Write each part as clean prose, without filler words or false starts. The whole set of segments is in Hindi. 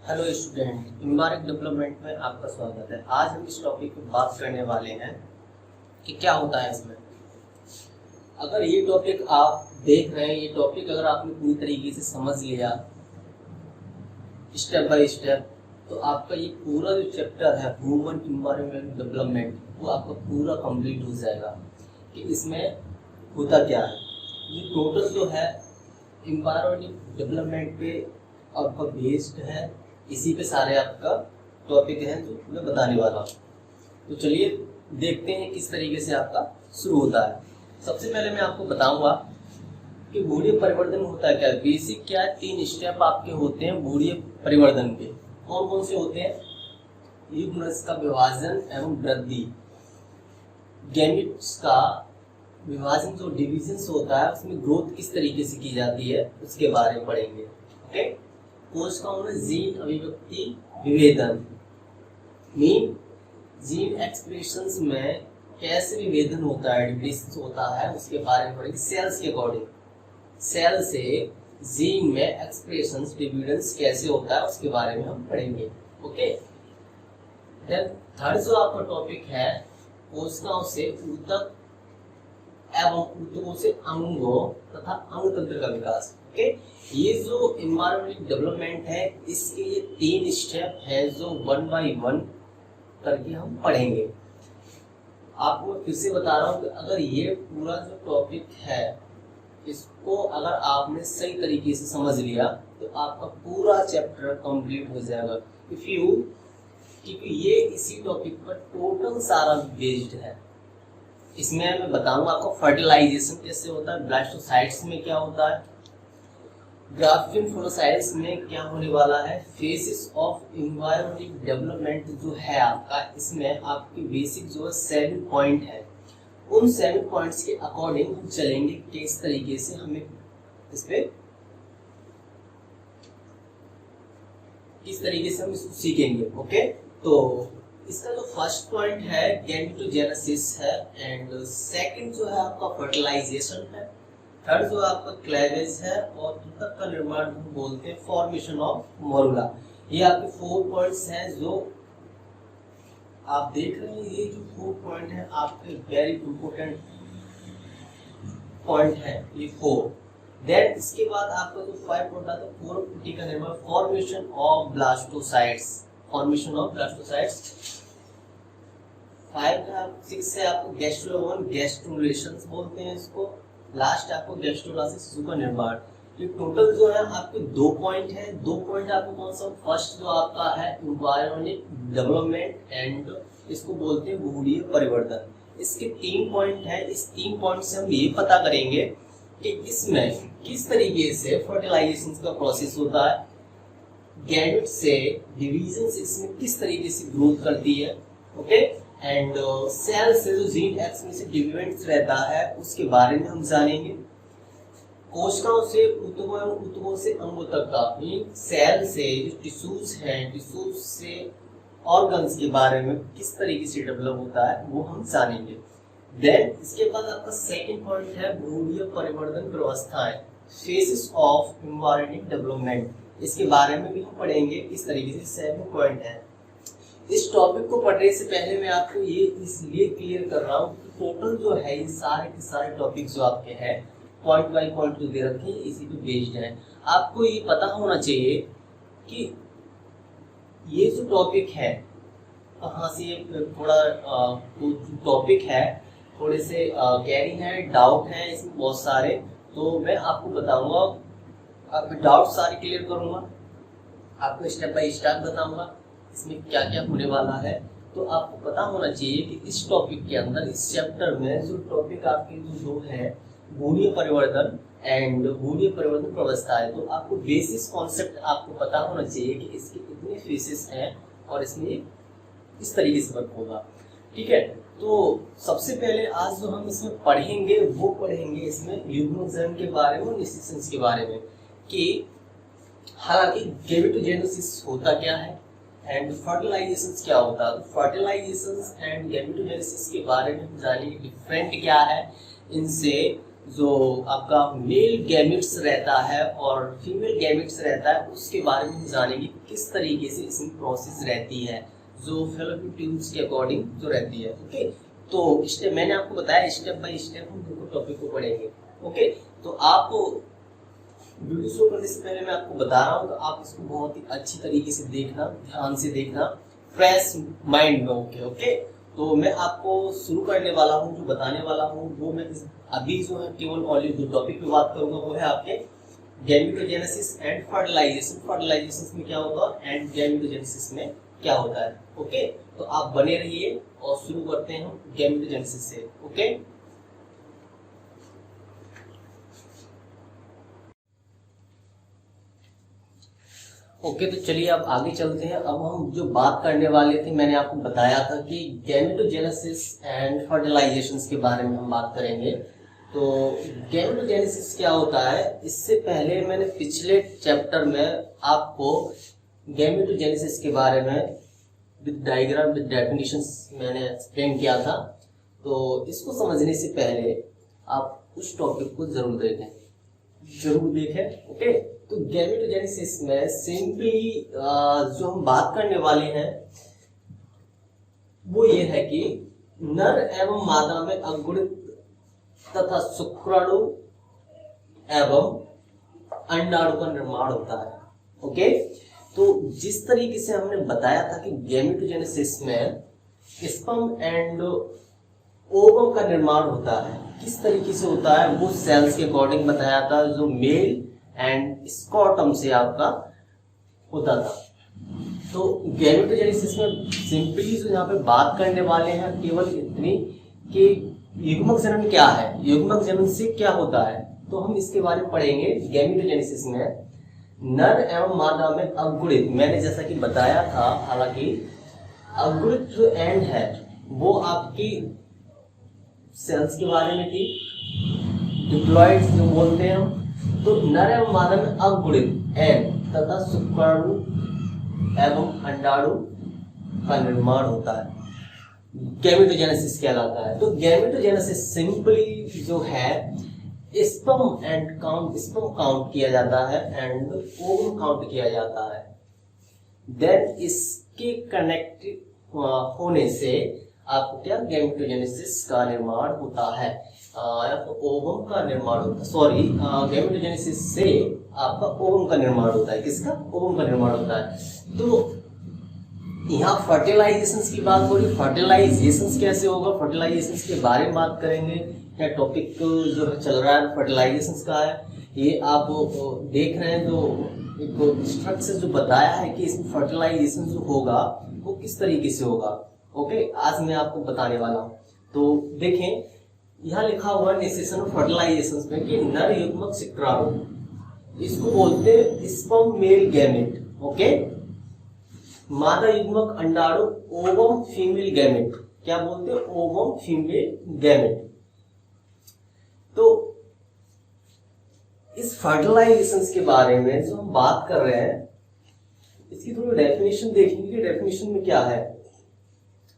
हेलो स्टूडेंट, एम्बारिक डेवलपमेंट में आपका स्वागत है। आज हम इस टॉपिक पर बात करने वाले हैं कि क्या होता है इसमें। अगर ये टॉपिक आप देख रहे हैं, ये टॉपिक अगर आपने पूरी तरीके से समझ लिया स्टेप बाय स्टेप, तो आपका ये पूरा जो चैप्टर है ह्यूमन एनवायरनमेंट डेवलपमेंट वो आपका पूरा कंप्लीट हो जाएगा कि इसमें होता क्या है। ये टोटल जो है एनवायरनमेंट डेवलपमेंट पे आपका बेस्ड है। इसी पे सारे आपका टॉपिक हैं जो मैं बताने वाला हूँ। तो चलिए देखते हैं किस तरीके से आपका शुरू होता है। सबसे पहले मैं आपको बताऊंगा कि बूढ़ी परिवर्तन होता है क्या है। बेसिक क्या है, 3 स्टेप आपके होते हैं बूढ़ी परिवर्तन के। कौन कौन से होते हैं? यूग्मनस का विभाजन एवं वृद्धि, गैमेट्स का विभाजन जो डिविजन होता है उसमें ग्रोथ किस तरीके से की जाती है उसके बारे में पढ़ेंगे। ओके, कोशिकाओं में जीन अभिव्यक्ति विभेदन, मीन जीन एक्सप्रेशंस में कैसे विभेदन होता है, डिविजन होता है उसके बारे में पढ़ेंगे। सेल्स के अकॉर्डिंग, सेल से जीन में एक्सप्रेशंस डिविडेंस कैसे होता है उसके बारे में हम पढ़ेंगे। ओके, देन थर्ड जो आपका टॉपिक है कोशिकाओं से ऊतक एवं ऊतकों से अंगों तथा अंग तंत्र का विकास। ओके, ये जो एनवायरमेंट डेवलपमेंट है इसके ये 3 स्टेप है जो 1 बाय 1 करके हम पढ़ेंगे। आपको फिर से बता रहा हूँ कि अगर ये पूरा जो टॉपिक है इसको अगर आपने सही तरीके से समझ लिया तो आपका पूरा चैप्टर कंप्लीट हो जाएगा। इफ यू, क्योंकि ये इसी टॉपिक पर टोटल सारा बेस्ड है। इसमें मैं बताऊंगा आपको फर्टिलाइजेशन कैसे होता है, ब्लास्टोसाइट्स में क्या होता है, ग्राफ्टिन में क्या होने वाला है, फेसेस ऑफ एनवायरमेंटिक डेवलपमेंट जो है आपका, इसमें आपकी बेसिक जो है 7 पॉइंट है। उन 7 पॉइंट्स के अकॉर्डिंग हम चलेंगे किस तरीके से हमें इस पे किस तरीके से हम इसको सीखेंगे। ओके, तो इसका जो फर्स्ट पॉइंट है गैमेटोजेनेसिस है, एंड सेकंड जो है आपका फर्टिलाइजेशन है, थर्ड जो आपका क्लेवेज है, और ऊतक का निर्माण हम बोलते हैं फॉर्मेशन ऑफ मोरुला। ये आपके 4 पॉइंट्स हैं जो आप देख रहे हैं। ये जो 4 पॉइंट है आपके वेरी इंपोर्टेंट पॉइंट है ये 4। देन इसके बाद आपका जो 5 पॉइंट आता है पोरोपुटी का निर्माण, फॉर्मेशन ऑफ ब्लास्टोसाइट्स, फॉर्मेशन ऑफ ब्लास्टोसाइट्स। 6 है आपको गैस्ट्रोवन, गैस्ट्रुलेशंस बोलते हैं इसको। लास्ट आपको गैस्ट्रोलासिस, शिशु का निर्माण। ये टोटल जो है आपके 2 पॉइंट है। 2 पॉइंट आपको कौन सा? फर्स्ट जो आपका है एनवायरमेंट डेवलपमेंट एंड इसको बोलते हैं भूगोलीय परिवर्तन। इसके 3 पॉइंट है। इस 3 पॉइंट से हम ये पता करेंगे कि इसमें किस तरीके से फर्टिलाइजेशन का प्रोसेस होता है, गैमेट से डिवीजन से इसमें किस तरीके से ग्रोथ करती है। ओके, एंड सेल से जो जीन एक्स में से डिविडेंट्स रहता है उसके बारे में हम जानेंगे। कोशिकाओं से ऊतकों एवं ऊतकों से अंगों तक का, सेल से जो टिश्यूज हैं, टिश्यूज से ऑर्गन्स के बारे में किस तरीके से डेवलप होता है वो हम जानेंगे। देन इसके बाद आपका सेकंड पॉइंट है भूगोलीय परिवर्तन व्यवस्थाएं, फेसेस ऑफ एनवायरमेंट डेवलपमेंट। इसके बारे में भी हम पढ़ेंगे किस तरीके से। 7 पॉइंट है। इस टॉपिक को पढ़ने से पहले मैं आपको ये इसलिए क्लियर कर रहा हूँ कि टोटल जो है ये सारे के सारे टॉपिक जो आपके हैं पॉइंट बाय पॉइंट जो दे रखे हैं इसी पे बेस्ड है। आपको ये पता होना चाहिए कि ये जो टॉपिक है कहाँ से, ये थोड़ा टॉपिक है थोड़े से गहरी है, डाउट है इसमें बहुत सारे, तो मैं आपको बताऊंगा, आपके डाउट सारे क्लियर करूंगा, आपको स्टेप बाय स्टेप बताऊंगा इसमें क्या क्या होने वाला है। तो आपको पता होना चाहिए कि इस टॉपिक के अंदर, इस चैप्टर में जो टॉपिक आपके जो है भूगोलीय परिवर्तन एंड भूगोलीय परिवर्तन व्यवस्था है, तो आपको बेसिक कॉन्सेप्ट आपको पता होना चाहिए कि इसके कितने फेसेस हैं और इसमें इस तरीके से वर्क होगा। ठीक है, तो सबसे पहले आज जो हम इसमें पढ़ेंगे वो पढ़ेंगे इसमें यूग्मोजेन के बारे में और निसिसेंस के बारे में, कि हालांकि गैमेटोजेनेसिस होता क्या है एंड फर्टिलाइजेशन क्या होता है। फर्टिलाइजेशन एंड गैमेटोजेनेसिस के बारे में हम जानेंगे डिफरेंट क्या है इनसे, जो आपका मेल गैमेट्स रहता है और फीमेल गैमेट्स रहता है, उसके बारे में हम जानेंगे किस तरीके से इसमें प्रोसेस रहती है, जो फेलोपियन ट्यूब्स के अकॉर्डिंग जो रहती है। ओके, तो स्टेप मैंने आपको बताया, स्टेप बाय स्टेप हम दोनों टॉपिक को पढ़ेंगे। ओके, तो आप वीडियो शुरू करने से पहले मैं आपको बता रहा हूँ कि आप इसको बहुत ही अच्छी तरीके से देखना, ध्यान से देखना, फ्रेश माइंड में। ओके ओके, तो मैं आपको शुरू करने वाला हूँ, जो बताने वाला हूँ वो मैं अभी जो है केवल ओनली दो टॉपिक पे बात करूंगा, वो है आपके गैमेटोजेनेसिस एंड फर्टिलाइजेशन। फर्टिलाइजेशन में क्या होगा एंड गैमेटोजेनेसिस में क्या होता है। ओके, तो आप बने रहिए और शुरू करते हैं गैमेटोजेनेसिस से। ओके, ओके, तो चलिए अब आगे चलते हैं। अब हम जो बात करने वाले थे, मैंने आपको बताया था कि गैमेटोजेनेसिस एंड फर्टिलाइजेशन के बारे में हम बात करेंगे। तो गैमेटोजेनेसिस क्या होता है, इससे पहले मैंने पिछले चैप्टर में आपको गैमेटोजेनेसिस के बारे में विद डायग्राम विद डेफिनेशंस मैंने एक्सप्लेन किया था। तो इसको समझने से पहले आप उस टॉपिक को जरूर देखें। ओके, तो गैमेटोजेनेसिस में सिंपली जो हम बात करने वाले हैं वो ये है कि नर एवं मादा में अंकुरित तथा शुक्राणु एवं अंडाणु का निर्माण होता है। ओके, तो जिस तरीके से हमने बताया था कि गैमेटोजेनेसिस में स्पर्म एंड ओवम का निर्माण होता है, किस तरीके से होता है वो सेल्स के अकॉर्डिंग बताया था, जो मेल एंड स्कॉटम से आपका होता था। तो गैमेटोजेनेसिस में सिंपली जो यहाँ पे बात करने वाले हैं केवल इतनी कि युग्मक जनन क्या है, युग्मक जनन से क्या होता है, तो हम इसके बारे में पढ़ेंगे। गैमेटोजेनेसिस में नर एवं मादा में अंकुरित, मैंने जैसा कि बताया था, हालांकि अंकुरित जो एंड है वो आपकी सेल्स के बारे में थी, डिप्लॉइड्स जो बोलते हैं हम। तो नर एवं मादा में अंकुरित एंड तथा शुक्राणु एवं अंडाणु का निर्माण होता है, गैमेटोजेनेसिस कहलाता है। तो गैमेटोजेनेसिस सिंपली जो है स्पर्म काउंट किया जाता है एंड ओवम काउंट किया जाता है। देन इसके कनेक्ट होने से आपको क्या गैमेटोजेनेसिस का निर्माण होता है, ओवम का निर्माण होता है। सॉरी, गैमेटोजेनेसिस से आपका ओवम का निर्माण होता है। किसका? ओवम का निर्माण होता है। तो यहाँ फर्टिलाइजेशन की बात हो रही, फर्टिलाइजेशन कैसे होगा, फर्टिलाइजेशन के बारे में बात करेंगे। क्या टॉपिक जो चल रहा है फर्टिलाइजेशन का है, ये आप देख रहे हैं। जो एक स्ट्रक्चर जो बताया है कि इसमें फर्टिलाइजेशन जो होगा वो किस तरीके से होगा। ओके, आज मैं आपको बताने वाला हूँ। तो देखें, यहाँ लिखा हुआ निषेचन ऑफ फर्टिलाइजेशन में कि नर युग्मक शुक्राणु, इसको बोलते हैं स्पर्म मेल गैमेट। ओके, मादा युग्मक अंडाणु ओवम फीमेल गैमेट। क्या बोलते हैं? Ovum female gamete. तो इस फर्टिलाइजेशन के बारे में जो हम बात कर रहे हैं, इसकी थोड़ी डेफिनेशन देखेंगे कि डेफिनेशन में क्या है।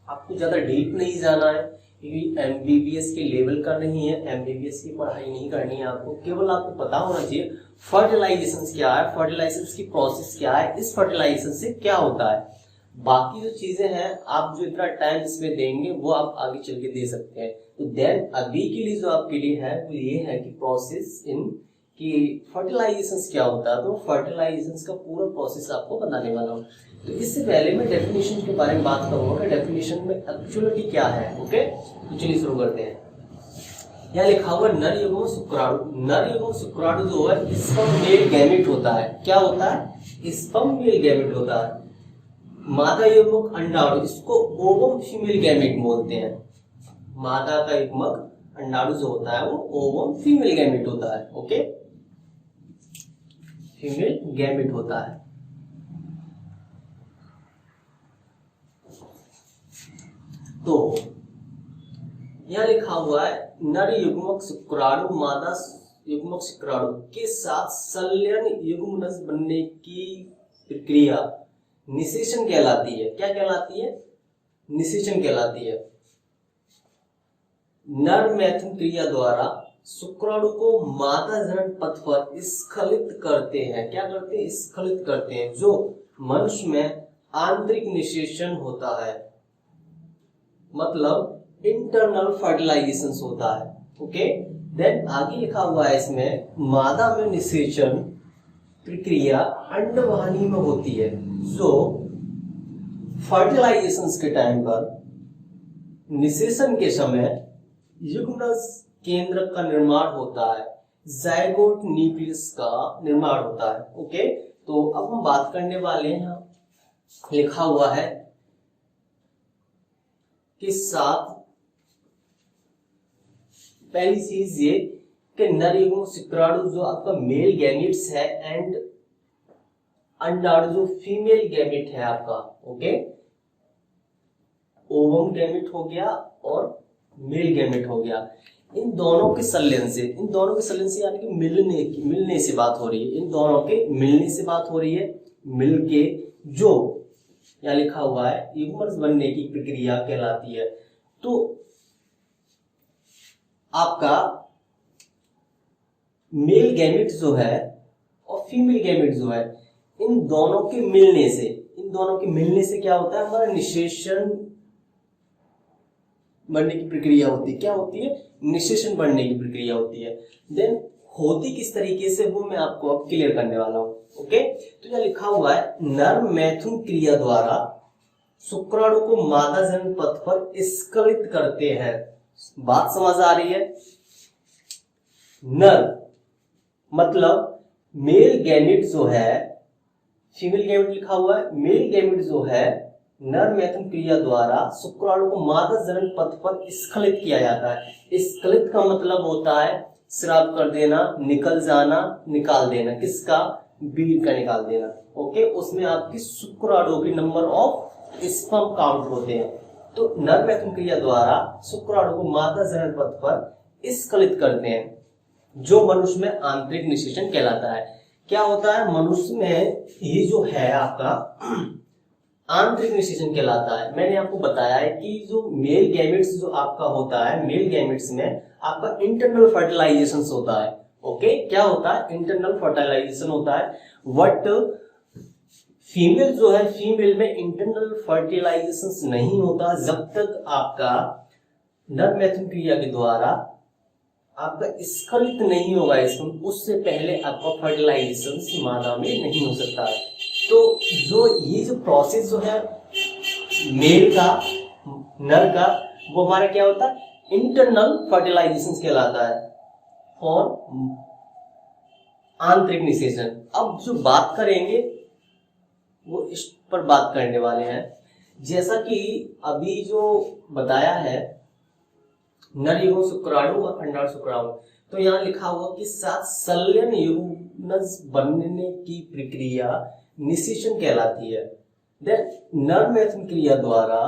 आपको ज्यादा डीप नहीं जाना है, क्योंकि एमबीबीएस के लेवल का नहीं है, एमबीबीएस की पढ़ाई नहीं करनी है आपको। केवल आपको पता होना चाहिए फर्टिलाइजेशन क्या है, फर्टिलाइजेशन की प्रोसेस क्या है, इस फर्टिलाइजेशन से क्या होता है। बाकी जो चीजें हैं आप जो इतना टाइम इसमें देंगे वो आप आगे चल के दे सकते हैं। तो देन अभी के लिए जो आपके लिए है वो ये है कि प्रोसेस इन कि फर्टिलाइजेशन क्या होता है। तो फर्टिलाइजेशन का पूरा प्रोसेस आपको बताने वाला हूँ। तो इससे पहले मैं डेफिनेशन के बारे में बात करूंगा कि डेफिनेशन में एक्चुअलिटी क्या है। ओके, तो चलिए शुरू करते हैं। यहाँ लिखा हुआ नर युग्म शुक्राणु। नर युग्म शुक्राणु जो है स्पर्म मेल गैमेट होता है। क्या होता है? स्पर्म मेल गैमेट होता है। मादा युग्मक अंडाणु, इसको ओवम फीमेल गैमेट बोलते हैं। मादा का युग्मक अंडाणु जो होता है वो ओवम फीमेल गैमेट होता है। ओके, फीमेल गैमेट होता है। तो यहां लिखा हुआ है नर युग्मक शुक्राणु मादा युग्मक शुक्राणु के साथ संलयन युग्मनज बनने की प्रक्रिया निषेचन कहलाती है। क्या कहलाती है? निषेचन कहलाती है। नर मैथुन क्रिया द्वारा शुक्राणु को मादा जनन पथ पर स्खलित करते हैं। क्या करते हैं? स्खलित करते हैं। जो मनुष्य में आंतरिक निषेचन होता है, मतलब इंटरनल फर्टिलाइजेशन होता है। ओके, देन आगे लिखा हुआ है इसमें, मादा में निषेचन प्रक्रिया अंडवाहिनी में होती है। जो फर्टिलाइजेशन के टाइम पर, निषेचन के समय युग्मनज केंद्र का निर्माण होता है, जाइगोट न्यूक्लियस का निर्माण होता है। ओके, तो अब हम बात करने वाले हैं, लिखा हुआ है कि साथ पहली चीज ये कि नर एवं शुक्राणु जो आपका मेल गैमेट्स है एंड अंडाणु जो फीमेल गैमेट है आपका। ओके, ओवम गैमेट हो गया और मेल गैमेट हो गया। इन दोनों के संलयन से, यानी कि मिलने से बात हो रही है। इन दोनों के मिलने से बात हो रही है। मिलके जो यहाँ लिखा हुआ है युग्मनज बनने की प्रक्रिया कहलाती है। तो आपका मेल गैमेट जो है और फीमेल गैमेट जो है, इन दोनों के मिलने से क्या होता है? हमारा निषेचन बढ़ने की प्रक्रिया होती है। क्या होती है? निषेचन बढ़ने की प्रक्रिया होती है। देन होती किस तरीके से, वो मैं आपको अब क्लियर करने वाला हूं। ओके, तो यहाँ लिखा हुआ है, नर मैथुन क्रिया द्वारा शुक्राणु को मादा जनन पथ पर स्खलित करते हैं। बात समझ आ रही है? नर मतलब मेल गैमेट जो है, फीमेल गैमेट लिखा हुआ है, मेल गैमेट जो है नर मैथुन क्रिया द्वारा शुक्राणु को मादा जनन पथ पर स्खलित किया जाता है। स्खलित का मतलब होता है स्राव कर देना, निकल जाना, निकाल देना। किसका? बीज का निकाल देना। ओके, उसमें आपकी शुक्राणु की नंबर ऑफ स्पर्म काउंट होते हैं। तो नर मैथुन क्रिया द्वारा शुक्राणु को मादा जनन पथ पर स्खलित करते हैं, जो मनुष्य में आंतरिक निषेचन कहलाता है। क्या होता है? मनुष्य में ये जो है आपका आंतरिक निषेचन कहलाता है। मैंने आपको बताया है कि जो मेल गैमेट्स जो आपका होता है, मेल गैमेट्स में आपका इंटरनल फर्टिलाइजेशन होता है। ओके, क्या होता है? इंटरनल फर्टिलाइजेशन होता है। बट फीमेल जो है, फीमेल में इंटरनल फर्टिलाइजेशन नहीं होता जब तक आपका नर मैथुन क्रिया के द्वारा आपका स्खलित नहीं होगा इसमें, उससे पहले आपका फर्टिलाइजेशन मादा में नहीं हो सकता है। तो जो ये जो प्रोसेस जो है मेल का, नर का, वो हमारा क्या होता है? इंटरनल फर्टिलाइजेशन कहलाता है और आंतरिक निषेचन। अब जो बात करेंगे वो इस पर बात करने वाले हैं। जैसा कि अभी जो बताया है नर एवं शुक्राणु और अंडाणु शुक्राणु, तो यहाँ लिखा हुआ कि साथ संलयन युग्मनज बनने की प्रक्रिया निषेचन कहलाती है। देन नर मैथुन क्रिया द्वारा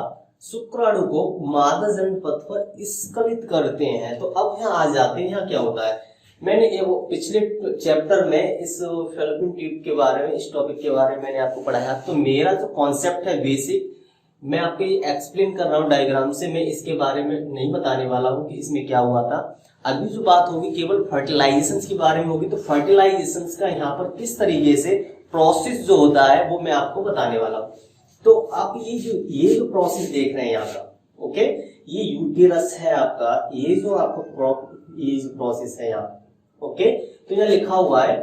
शुक्राणु को मादा जनन पथ पर स्खलित करते हैं। तो अब यहाँ आ जाते हैं, यहाँ क्या होता है? मैंने ये वो पिछले चैप्टर में इस फैलोपियन ट्यूब के बारे में, इस टॉपिक के बारे में मैंने आपको पढ़ाया। तो मेरा जो कॉन्सेप्ट है बेसिक, मैं आपको एक्सप्लेन कर रहा हूँ डायग्राम से। मैं इसके बारे में नहीं बताने वाला हूँ कि इसमें क्या हुआ था। अभी जो बात होगी केवल फर्टिलाइजेशन के बारे में होगी। तो फर्टिलाइजेशन का यहाँ पर किस तरीके से प्रोसेस जो होता है वो मैं आपको बताने वाला हूँ। तो आप ये जो प्रोसेस देख रहे हैं यहाँ का, ओके, ये यूटेरस है आपका, ये जो आपका ये जो प्रोसेस है यहाँ, ओके। तो यहाँ लिखा हुआ है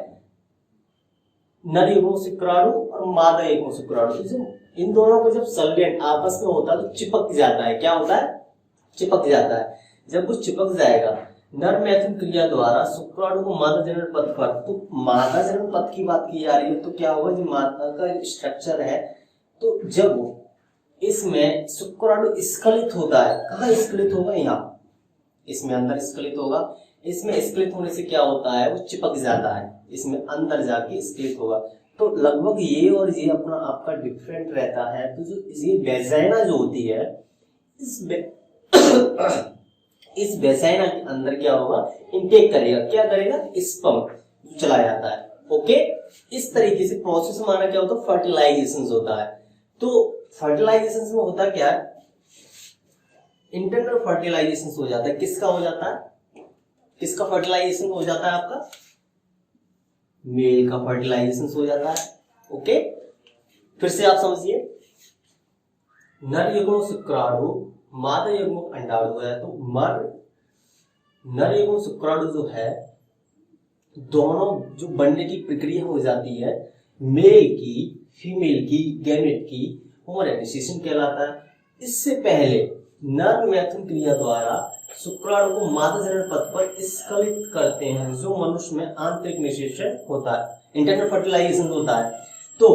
नर एवं शुक्राणु और मादा एवं शुक्राणु, इन दोनों को जब संलयन आपस में होता है तो चिपक जाता है। क्या होता है? चिपक जाता है। जब कुछ चिपक जाएगा नर मैथुन क्रिया द्वारा शुक्राणु को मादा जनन पथ पर, तो मादा जनन पथ की बात की जा रही है, तो क्या होगा? जो मादा का स्ट्रक्चर है, तो जब इसमें शुक्राणु स्खलित होता है, कहाँ स्खलित होगा? यहाँ, इसमें अंदर स्खलित होगा। इसमें स्खलित होने से क्या होता है? वो चिपक जाता है, इसमें अंदर जाके स्खलित होगा। तो लगभग ये और ये अपना आपका डिफरेंट रहता है। तो जो ये वेजाइना जो होती है, इस वेजाइना के अंदर क्या होगा? इनटेक करेगा। क्या करेगा? स्पर्म चला जाता है। ओके, इस तरीके से प्रोसेस हमारा क्या होता है? फर्टिलाइजेशन होता है। तो फर्टिलाइजेशन में होता क्या है? इंटरनल फर्टिलाइजेशन हो जाता है। किसका हो जाता है? किसका फर्टिलाइजेशन हो जाता है आपका, मेल का फर्टिलाइजेशन हो जाता है। ओके, फिर से आप समझिए, नर युग्म शुक्राणु मादा युग्म अंडाणु है, तो नर युग्म शुक्राणु जो है दोनों जो बनने की प्रक्रिया हो जाती है मेल की फीमेल की गैमेट की, ओवराइजेशन कहलाता है। इससे पहले नर मैथुन क्रिया द्वारा शुक्राणु को मादा जनन पथ पर स्खलित करते हैं, जो मनुष्य में आंतरिक निषेचन होता है, इंटरनल फर्टिलाइजेशन होता है। तो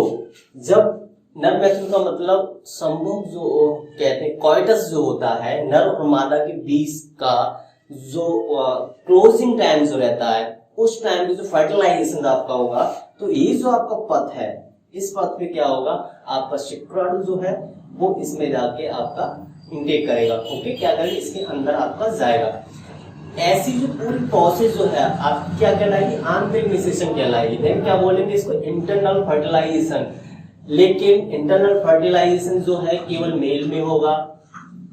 जब नर मैथुन का मतलब संभोग जो कहते हैं, कॉइटस जो होता है नर और मादा के बीच का जो क्लोजिंग टाइम जो रहता है, उस टाइम पे जो फर्टिलाइजेशन आपका होगा, तो ये जो आपका पथ है, इस पथ पे क्या होगा, आपका शुक्राणु जो है वो इसमें जाके आपका इनटेक करेगा। ओके, क्या करेगा, इसके अंदर आपका जाएगा। ऐसी जो पूरी प्रोसेस जो है आपकी क्या कहलाएगी, आंतरिक निषेचन कहलाएगी। देन क्या बोलेंगे इसको, इंटरनल फर्टिलाइजेशन। लेकिन इंटरनल फर्टिलाइजेशन जो है केवल मेल में होगा,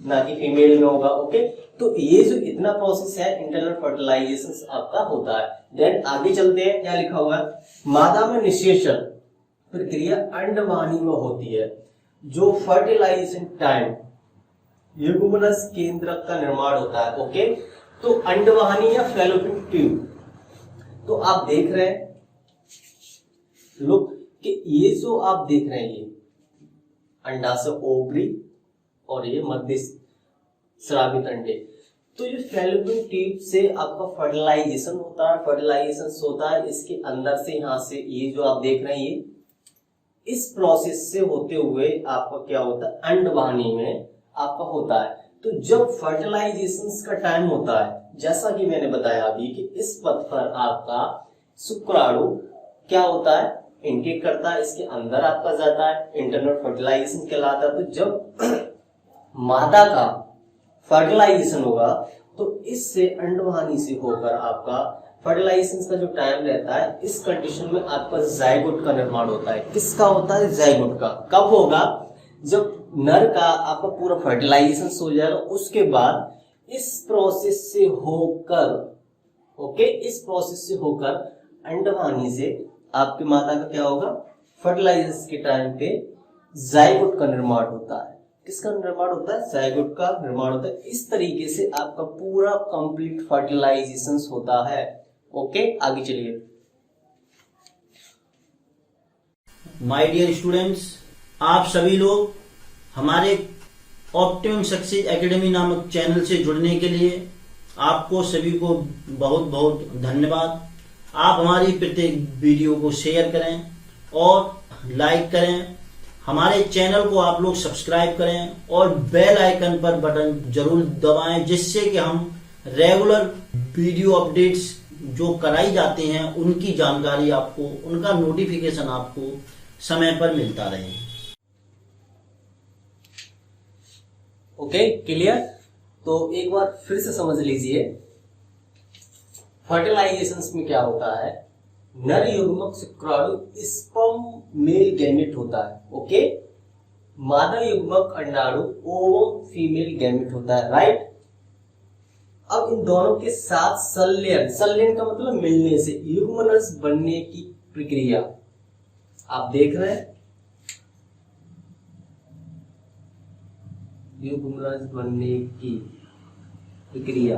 ना कि फीमेल में होगा। ओके, तो ये जो इतना प्रोसेस है इंटरनल फर्टिलाइजेशन आपका होता है। देन आगे चलते हैं, क्या लिखा हुआ है, मादा में निषेचन प्रक्रिया अंडवाहिनी में होती है। जो फर्टिलाइजेशन टाइम युग्मनस केंद्रक का निर्माण होता है। ओके, तो अंडवाहिनी या फैलोपियन ट्यूब, तो आप देख रहे हैं लोग कि ये जो आप देख रहे हैं ये अंडाशय ओवरी और ये मध्य स्रावित अंडे, तो ये फैलोपियन ट्यूब से आपका फर्टिलाइजेशन होता है, फर्टिलाइजेशन होता है इसके अंदर से, यहाँ से ये जो आप देख रहे हैं ये इस प्रोसेस से होते हुए आपका क्या होता है, अंडवाहिनी में आपका होता है। तो जब फर्टिलाइजेशन का टाइम होता है, जैसा कि मैंने बताया अभी कि इस पथ पर आपका शुक्राणु क्या होता है, इनटेक करता है, इसके अंदर आपका जाता है, इंटरनल फर्टिलाइजेशन कहलाता है। तो जब मादा का फर्टिलाइजेशन होगा तो इससे अंडवाहिनी से होकर आपका फर्टिलाइजेशन का जो टाइम रहता है, इस कंडीशन में आपका जायगोट का निर्माण होता है। किसका होता है, जायगोट का। कब होगा, जब नर का आपका पूरा फर्टिलाइजेशन हो जाएगा, उसके बाद इस प्रोसेस से होकर, ओके, इस प्रोसेस से होकर अंडवाहिनी से आपके मादा का क्या होगा, फर्टिलाइजेशन के टाइम पे जायगोट का निर्माण होता है। किसका निर्माण होता है, जायगोट का निर्माण होता है। इस तरीके से आपका पूरा कंप्लीट फर्टिलाइजेशन होता है। ओके, आगे चलिए। माय डियर स्टूडेंट्स, आप सभी लोग हमारे ऑप्टिमम सक्सेस एकेडमी नामक चैनल से जुड़ने के लिए आपको सभी को बहुत बहुत धन्यवाद। आप हमारी प्रत्येक वीडियो को शेयर करें और लाइक करें, हमारे चैनल को आप लोग सब्सक्राइब करें और बेल आइकन पर बटन जरूर दबाएं, जिससे कि हम रेगुलर वीडियो अपडेट्स जो कराई जाते हैं उनकी जानकारी आपको, उनका नोटिफिकेशन आपको समय पर मिलता रहे। Okay, clear. तो एक बार फिर से समझ लीजिए, फर्टिलाइजेशन में क्या होता है, नर युग्मक शुक्राणु स्पर्म मेल गैमेट होता है। ओके, मादा युग्मक अंडाणु ओवम फीमेल गैमेट होता है, राइट। अब इन दोनों के साथ संलयन, संलयन का मतलब मिलने से, युग्मनस बनने की प्रक्रिया आप देख रहे हैं, युग्मनस बनने की प्रक्रिया,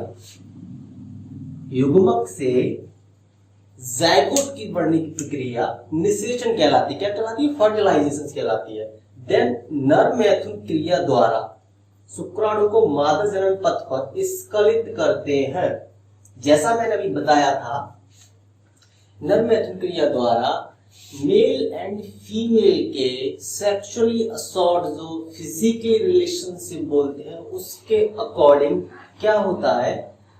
युग्मक से जायगोट की बढ़ने की प्रक्रिया निषेचन कहलाती है। क्या कहलाती है, फर्टिलाइजेशन कहलाती है। देन नर मैथुन क्रिया द्वारा शुक्राणु को मादा जनन पथ पर स्खलित करते हैं। जैसा मैंने अभी बताया था, नर मैथुन क्रिया द्वारा मेल एंड फीमेल के सेक्सुअली असॉर्ट जो फिजिकली रिलेशनशिप बोलते हैं, उसके अकॉर्डिंग क्या होता है,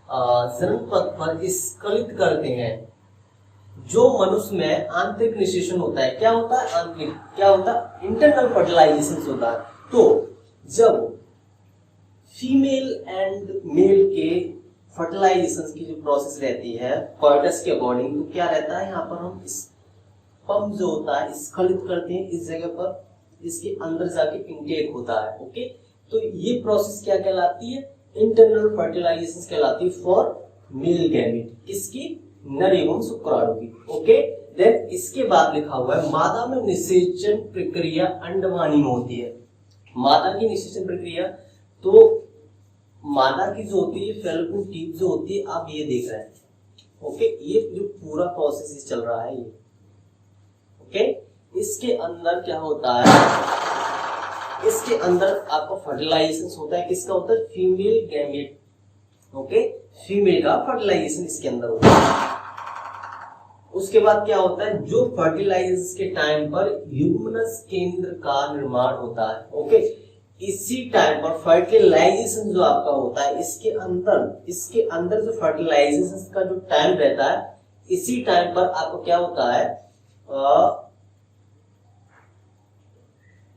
जनन पथ पर स्खलित करते हैं। जो मनुष्य में आंतरिक निषेचन होता है, क्या होता है, आंतरिक, क्या होता है, इंटरनल फर्टिलाइजेशन होता है। तो जब फीमेल एंड मेल के फर्टिलाइजेशन की जो प्रोसेस रहती है कॉर्टस के अकॉर्डिंग, तो क्या रहता है, यहाँ पर हम स्पर्म जो होता है स्खलित करते हैं, इस जगह पर इसके अंदर जाके इनटेक होता है। ओके, तो ये प्रोसेस क्या कहलाती है, इंटरनल फर्टिलाइजेशन कहलाती है फॉर मेल गैमेट, किसकी? नर एवं शुक्राणु की। ओके, देन इसके बाद लिखा हुआ है मादा में निषेचन प्रक्रिया अंडवानी में होती है। मादा की निषेचन प्रक्रिया, तो मादा की जो होती है फैलोपियन ट्यूब जो होती है, आप ये देख रहे हैं। ओके, ये जो पूरा प्रोसेस चल रहा है ये। ओके, इसके अंदर क्या होता है? इसके अंदर आपका फर्टिलाइजेशन होता है। किसका होता है? Female gamete. ओके, फीमेल का फर्टिलाइजेशन इसके अंदर होता है। उसके बाद क्या होता है? जो फर्टिलाइजेशन के टाइम पर ह्यूमनस केंद्र का निर्माण होता है। ओके, इसी टाइम पर फर्टिलाइजेशन जो आपका होता है, इसके अंदर जो फर्टिलाइजेशन का जो टाइम रहता है, इसी टाइम पर आपको क्या होता है?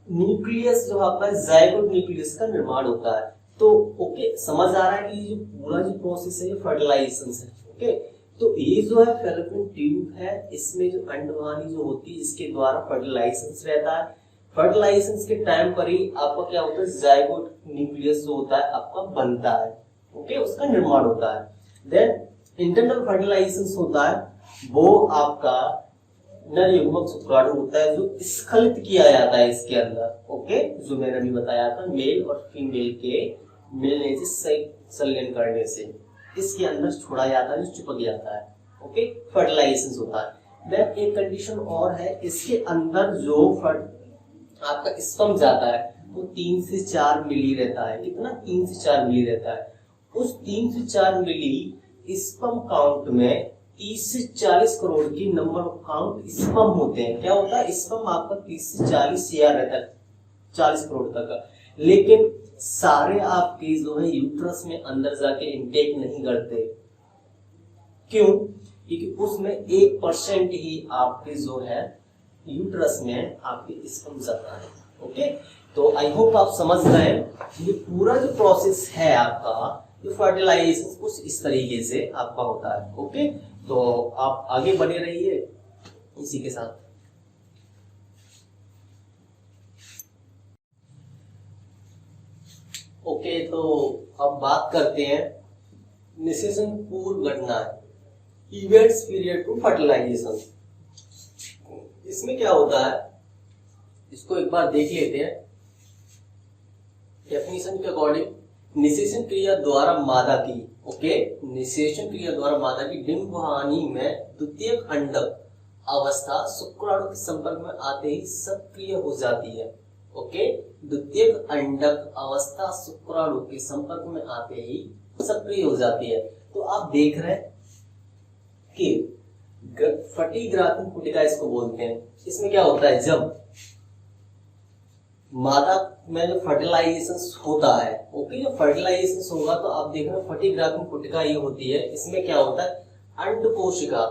न्यूक्लियस जो आपका जाइगोट न्यूक्लियस का निर्माण होता है। तो ओके, समझ आ रहा है कि ये जो पूरा जो प्रोसेस है ये फर्टिलाइजेशन है। ओके, तो ये जो है फैलोपियन ट्यूब है, इसमें जो अंडवानी जो होती है इसके द्वारा फर्टिलाइजेशन रहता है। फर्टिलाइजेशन के टाइम पर ही आपका क्या होता है? जाइगोट न्यूक्लियस जो होता है आपका बनता है। ओके, उसका निर्माण होता है। देन इंटरनल फर्टिलाइजेशन होता है, वो आपका नर युग्मक शुक्राणु होता है जो स्खलित किया जाता है इसके अंदर। ओके, जो मैंने अभी बताया था, मेल और फीमेल के मिलने से संलयन करने से इसके अंदर छोड़ा जाता है, जो चिपक जाता है। ओके, फर्टिलाइजेशन होता है। देन एक कंडीशन और है, इसके अंदर जो आपका स्पर्म जाता है वो 3 से 4 मिली रहता है। कितना? 3 से 4 मिली रहता है। उस 3 से 4 मिली स्पर्म काउंट में 30 से 40 करोड़ की नंबर ऑफ काउंट स्पर्म होते हैं। क्या होता है? स्पर्म आपका 30 से 40 CR रहता है, 40 करोड़ तक का। लेकिन सारे आपके जो है यूट्रस में अंदर जाके इंटेक नहीं करते। क्यों? क्योंकि उसमें 1% ही आपके जो है यूट्रस में आपके स्पर्म जाता है। ओके, तो आई होप आप समझ गए। ये पूरा जो प्रोसेस है आपका, ये फर्टिलाइजेशन कुछ इस तरीके से आपका होता है। ओके, तो आप आगे बने रहिए इसी के साथ। ओके, तो अब बात करते हैं निषेचन पूर्व घटनाएं, इवेंट्स पीरियड टू फर्टिलाइजेशन। इसमें क्या होता है, इसको एक बार देख लेते हैं। डेफिनेशन के अकॉर्डिंग निषेचन क्रिया द्वारा मादा की, ओके, निषेचन क्रिया द्वारा मादा की डिंबवाहिनी में द्वितीयक अंडक अवस्था शुक्राणु के संपर्क में आते ही सक्रिय हो जाती है। ओके, द्वितीयक अंडक अवस्था शुक्राणु के संपर्क में आते ही सक्रिय हो जाती है। तो आप देख रहे हैं कि फटी ग्राफिन पुटिका इसको बोलते हैं। इसमें क्या होता है, जब मादा में जो फर्टिलाइजेशन होता है, ओके, जो फर्टिलाइजेशन होगा तो आप देख रहे हो फटी ग्राफिन पुटिका ये होती है। इसमें क्या होता है, अंड कोशिका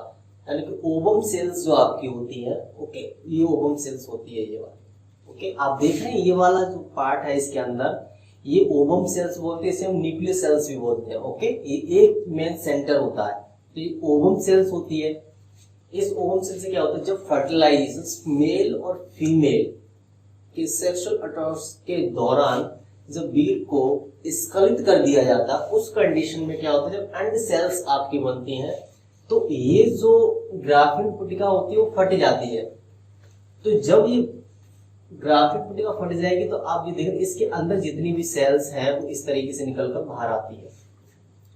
यानी कि ओवम सेल्स जो आपकी होती है, ओके, ये ओवम सेल्स होती है ये वाली। ओके, आप देख रहे हैं ये वाला जो पार्ट है इसके अंदर, ये ओवम सेल्स बोलते हैं, इसे हम न्यूक्लियस सेल्स भी बोलते हैं। ओके, ये एक मेन सेंटर होता है, तो ये ओवम सेल्स होती है। इस ओवम सेल से क्या होता है, जब फर्टिलाइजेशन मेल और फीमेल के सेक्सुअल इंटरकोर्स के दौरान जब वीर को स्खलित कर दिया जाता है, उस कंडीशन में क्या होता है, जब अंड सेल्स आपकी बनती हैं तो ये जो ग्राफिन पुटिका होती है वो फट जाती है। तो जब ये ग्राफिन पुटिका फट जाएगी तो आप ये देखें इसके अंदर जितनी भी सेल्स हैं वो इस तरीके से निकलकर बाहर आती है।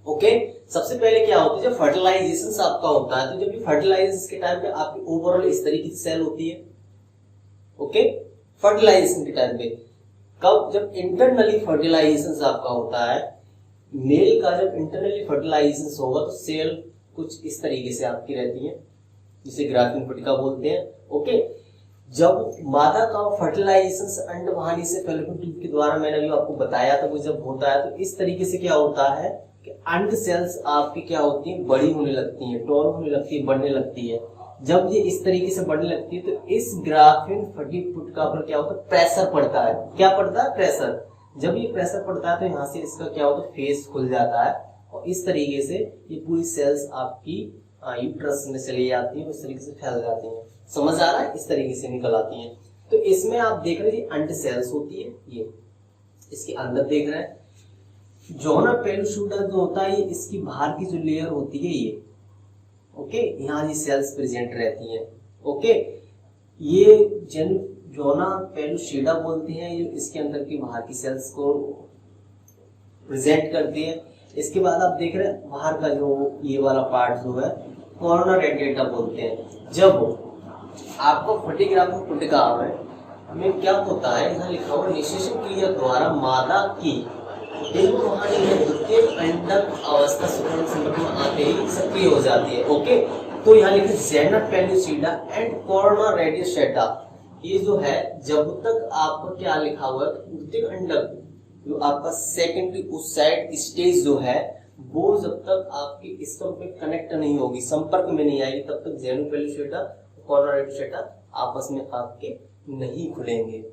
ओके, सबसे पहले क्या होता है, जब फर्टिलाइजेशन आपका होता है तो जब ये फर्टिलाइजेशन के टाइम पे आपकी ओवरऑल इस तरीके की सेल होती है। ओके, फर्टिलाइजेशन के टाइम पे कब, जब इंटरनली फर्टिलाइजेशन आपका होता है, मेल का जब इंटरनली फर्टिलाइजेशन होगा तो सेल कुछ इस तरीके से आपकी रहती है, जिसे ग्राफिन पुटिका बोलते हैं। ओके, जब मादा का फर्टिलाइजेशन अंडवाहिनी से फैलोपियन ट्यूब के द्वारा मैंने अभी आपको बताया था, वो जब होता है तो इस तरीके से क्या होता है कि अंड सेल्स आपकी क्या होती है, बड़ी होने लगती है, टॉल होने लगती है, बढ़ने लगती है। जब ये इस तरीके से बढ़ने लगती है तो इस ग्राफिन फटी पुटिका पर क्या होता है, प्रेशर पड़ता है। क्या पड़ता है, प्रेशर। जब ये प्रेशर पड़ता है तो यहाँ से इसका क्या होता है, फेस खुल जाता है और इस तरीके से ये पूरी सेल्स आपकी यूट्रस में चली जाती है, इस तरीके से फैल जाती हैं। समझ आ रहा है, इस तरीके से निकल आती हैं। तो इसमें आप देख रहे हैं अंड सेल्स होती है, ये इसके अंदर देख रहे हैं। जोना पेलुसिडा जो होता है, इसकी बाहर की जो लेयर होती है ये, ओके, यहाँ ये सेल्स प्रेजेंट रहती हैं, ओके, ये जोना पेलुसिडा बोलते हैं, ये इसके अंदर की बाहर की सेल्स को प्रेजेंट करती है। इसके बाद आप देख रहे हैं बाहर का जो ये वाला पार्ट जो है कोरोना रेडिएटा बोलते हैं। जब आपको फोटोग्राफ पुटिका में क्या होता है, यहाँ लिखा हुआ निषेचन क्रिया द्वारा मादा की द्वितीय अंडक अवस्था शुक्राणु संपर्क में आते ही सक्रिय हो जाती है, ओके। तो यहाँ लिखे zona pellucida and corona radiata, ये जो है जब तक आपका क्या लिखा हुआ है, द्वितीय अंडक जो आपका सेकेंडरी उस साइड स्टेज जो है वो जब तक आपकी स्तंभ में कनेक्ट नहीं होगी, संपर्क में नहीं आएगी, तब तक जोना पेलुसिडा कोरोना रेडिएटा आपस में आपके नहीं खुलेंगे,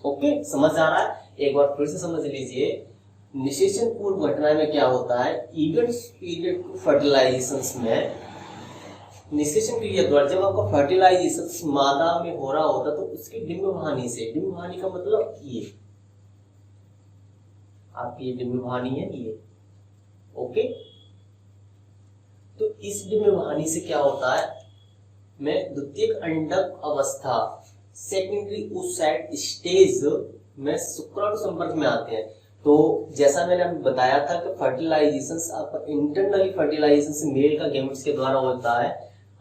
ओके। समझ आ रहा है? एक बार फिर से समझ लीजिए, निषेचन पूर्व घटना में क्या होता है, इवेंट्स पीरियड टू फर्टिलाइजेशन में निषेचन क्रिया द्वारा जब आपका फर्टिलाइजेशन मादा में हो रहा होता तो उसकी डिम्बवाहिनी से, डिम्बवाहिनी का मतलब ये आपकी ये डिम्बवाहिनी है ये, ओके। तो इस डिम्बवाहिनी से क्या होता है, में द्वितीयक अंडक अवस्था सेकेंडरी उस साइड स्टेज में शुक्राणु संपर्क में आते हैं। तो जैसा मैंने बताया था कि फर्टिलाइजेशन आपका इंटरनली फर्टिलाइजेशन से मेल का गैमेट्स के द्वारा होता है,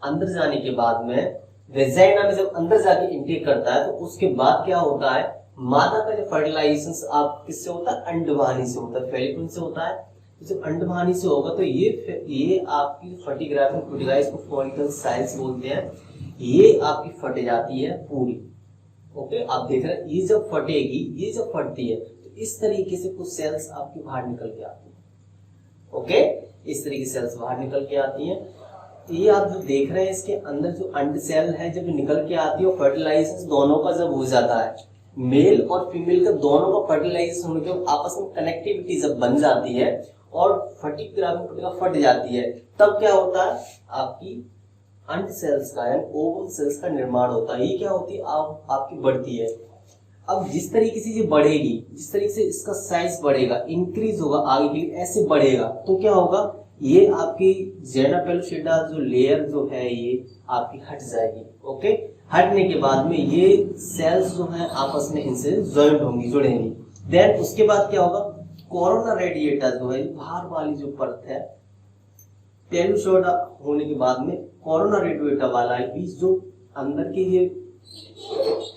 अंदर जाने के बाद में वेजाइना में जब अंदर जाके इंटेक करता है तो उसके बाद क्या होता है, मादा का जो फर्टिलाइजेशन आप किससे होता है, अंडवाहिनी से होता है, फेलिकल से होता है। जब अंडवाहिनी से होगा तो ये आपकी फोटोग्राफिक पुटिका, इसको फॉलिकल साइज बोलते हैं, ये आपकी फट जाती है पूरी, ओके। आप देख रहे हैं ये जब फटेगी, ये जब फटती है तो इस तरीके से कुछ सेल्स आपकी बाहर निकल के आती है, ओके, इस तरीके से सेल्स बाहर निकल के आती है। तो ये आप जो देख रहे हैं इसके अंदर जो अंड सेल है जब निकल के आती है, फर्टिलाइजेशन दोनों का जब हो जाता है, मेल और फीमेल का दोनों का फर्टिलाइजेशन होने के आपस में कनेक्टिविटी जब बन जाती है और फोटोग्राफिक पुटिका फट जाती है, तब क्या होता है, आपकी अंड सेल्स का यानी ओवम सेल्स का निर्माण होता है। ये क्या होती है, आपकी बढ़ती है। अब जिस तरीके से ये बढ़ेगी, जिस तरीके से इसका साइज बढ़ेगा, इंक्रीज होगा आगे के लिए, ऐसे बढ़ेगा तो क्या होगा, ये आपकी जोना पेलुसिडा जो लेयर जो है ये आपकी हट जाएगी, ओके। हटने के बाद में ये सेल्स जो है आपस में इनसे ज्वाइंट होंगी, जुड़ेंगी। देन उसके बाद क्या होगा, कोरोना रेडिएटा जो है बाहर वाली जो परत है पेलुसिडा होने के बाद में कोरोना रेडिएटा वाला पीस जो अंदर के ये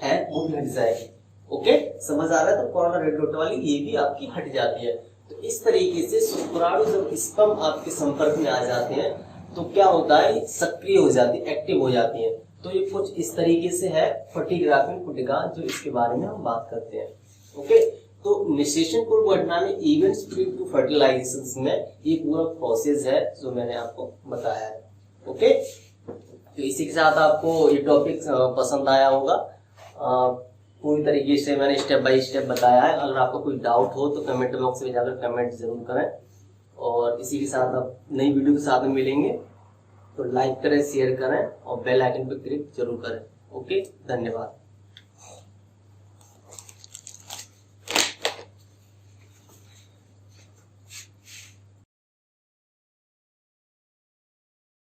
है वो भी हट जाएगी, ओके। समझ आ रहा है? तो कोरोना रेडिएटा वाली ये भी आपकी हट जाती है। तो इस तरीके से शुक्राणु जब स्पर्म आपके संपर्क में आ जाते हैं तो क्या होता है, सक्रिय हो जाती है, एक्टिव हो जाती है। तो ये कुछ इस तरीके से है फोटोग्राफिक पुटिका, जो इसके बारे में हम बात करते हैं, ओके। तो निषेचन पूर्व घटना में इवेंट्स प्रीवियस टू फर्टिलाइजेशन में ये पूरा प्रोसेस है जो मैंने आपको बताया है, ओके। तो इसी के साथ आपको ये टॉपिक पसंद आया होगा। पूरी तरीके से मैंने स्टेप बाय स्टेप बताया है। अगर आपको कोई डाउट हो तो कमेंट बॉक्स में जाकर कमेंट जरूर करें, और इसी के साथ आप नई वीडियो के साथ में मिलेंगे। तो लाइक करें, शेयर करें और बेल आइकन पर क्लिक जरूर करें, ओके। धन्यवाद।